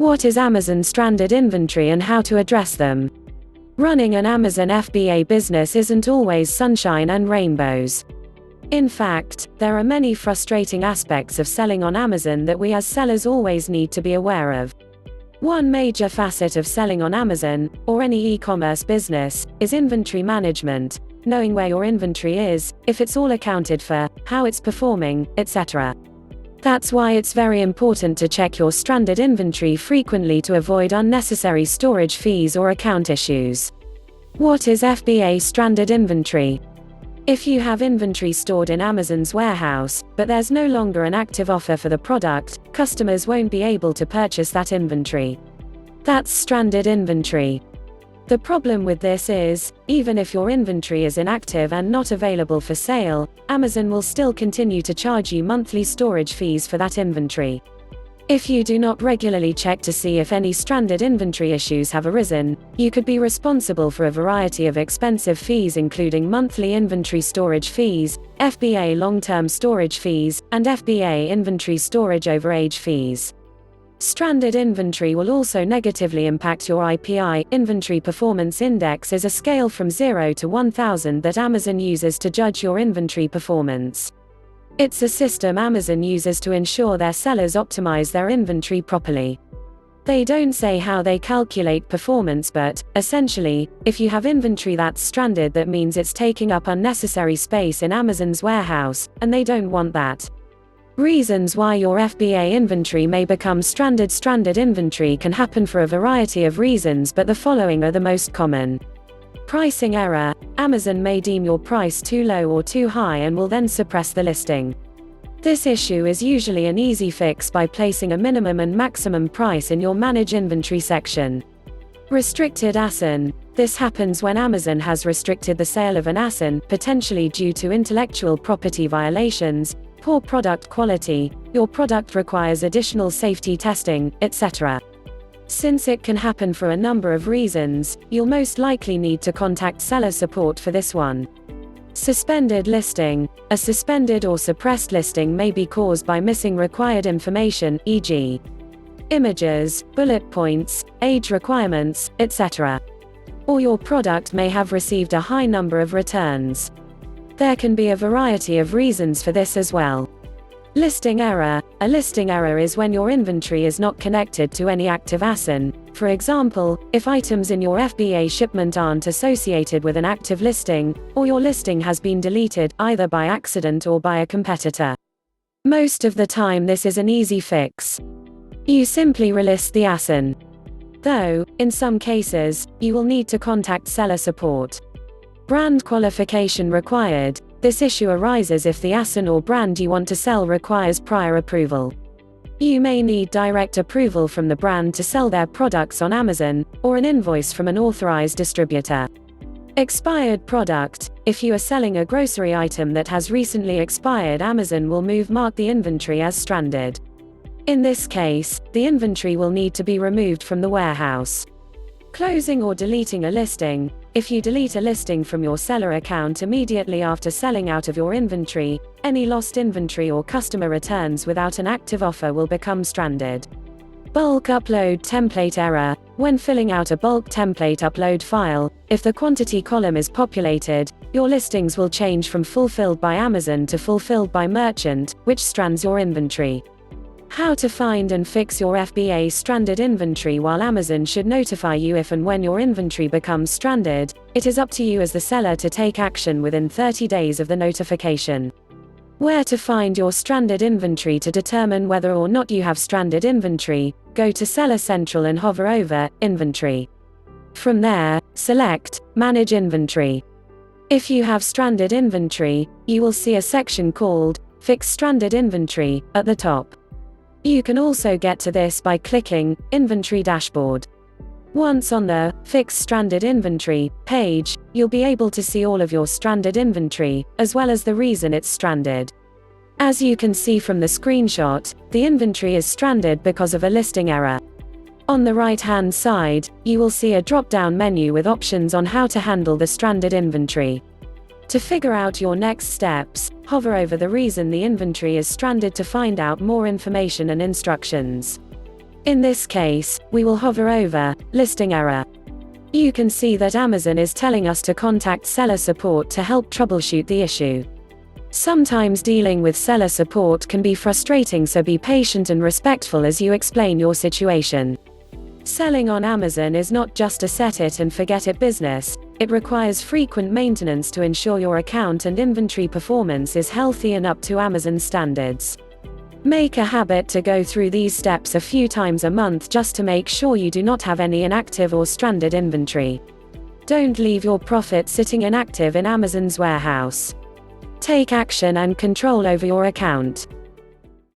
What is Amazon stranded inventory and how to address them? Running an Amazon FBA business isn't always sunshine and rainbows. In fact, there are many frustrating aspects of selling on Amazon that we as sellers always need to be aware of. One major facet of selling on Amazon, or any e-commerce business, is inventory management, knowing where your inventory is, if it's all accounted for, how it's performing, etc. That's why it's very important to check your stranded inventory frequently to avoid unnecessary storage fees or account issues. What is FBA stranded inventory? If you have inventory stored in Amazon's warehouse, but there's no longer an active offer for the product, customers won't be able to purchase that inventory. That's stranded inventory. The problem with this is, even if your inventory is inactive and not available for sale, Amazon will still continue to charge you monthly storage fees for that inventory. If you do not regularly check to see if any stranded inventory issues have arisen, you could be responsible for a variety of expensive fees including monthly inventory storage fees, FBA long-term storage fees, and FBA inventory storage overage fees. Stranded inventory will also negatively impact your IPI. Inventory Performance Index is a scale from 0 to 1000 that Amazon uses to judge your inventory performance. It's a system Amazon uses to ensure their sellers optimize their inventory properly. They don't say how they calculate performance, but, essentially, if you have inventory that's stranded, that means it's taking up unnecessary space in Amazon's warehouse, and they don't want that. Reasons why your FBA inventory may become stranded. Stranded inventory can happen for a variety of reasons, but the following are the most common. Pricing error. Amazon may deem your price too low or too high and will then suppress the listing. This issue is usually an easy fix by placing a minimum and maximum price in your Manage Inventory section. Restricted ASIN. This happens when Amazon has restricted the sale of an ASIN, potentially due to intellectual property violations, poor product quality, your product requires additional safety testing, etc. Since it can happen for a number of reasons, you'll most likely need to contact seller support for this one. Suspended listing. A suspended or suppressed listing may be caused by missing required information, e.g. images, bullet points, age requirements, etc. Or your product may have received a high number of returns. There can be a variety of reasons for this as well. Listing error. A listing error is when your inventory is not connected to any active ASIN. For example, if items in your FBA shipment aren't associated with an active listing, or your listing has been deleted, either by accident or by a competitor. Most of the time this is an easy fix. You simply relist the ASIN. Though, in some cases, you will need to contact seller support. Brand qualification required. This issue arises if the ASIN or brand you want to sell requires prior approval. You may need direct approval from the brand to sell their products on Amazon, or an invoice from an authorized distributor. Expired product. If you are selling a grocery item that has recently expired, Amazon will mark the inventory as stranded. In this case, the inventory will need to be removed from the warehouse. Closing or deleting a listing. If you delete a listing from your seller account immediately after selling out of your inventory, any lost inventory or customer returns without an active offer will become stranded. Bulk upload template error. When filling out a bulk template upload file, if the quantity column is populated, your listings will change from fulfilled by Amazon to fulfilled by merchant, which strands your inventory. How to find and fix your FBA stranded inventory. While Amazon should notify you if and when your inventory becomes stranded, it is up to you as the seller to take action within 30 days of the notification. Where to find your stranded inventory. To determine whether or not you have stranded inventory, go to Seller Central and hover over Inventory. From there, select Manage Inventory. If you have stranded inventory, you will see a section called Fix Stranded Inventory at the top. You can also get to this by clicking Inventory Dashboard. Once on the Fix Stranded Inventory page, you'll be able to see all of your stranded inventory, as well as the reason it's stranded. As you can see from the screenshot, the inventory is stranded because of a listing error. On the right-hand side, you will see a drop-down menu with options on how to handle the stranded inventory. To figure out your next steps, hover over the reason the inventory is stranded to find out more information and instructions. In this case, we will hover over listing error. You can see that Amazon is telling us to contact seller support to help troubleshoot the issue. Sometimes dealing with seller support can be frustrating, so be patient and respectful as you explain your situation. Selling on Amazon is not just a set it and forget it business. It requires frequent maintenance to ensure your account and inventory performance is healthy and up to Amazon standards. Make a habit to go through these steps a few times a month just to make sure you do not have any inactive or stranded inventory. Don't leave your profit sitting inactive in Amazon's warehouse. Take action and control over your account.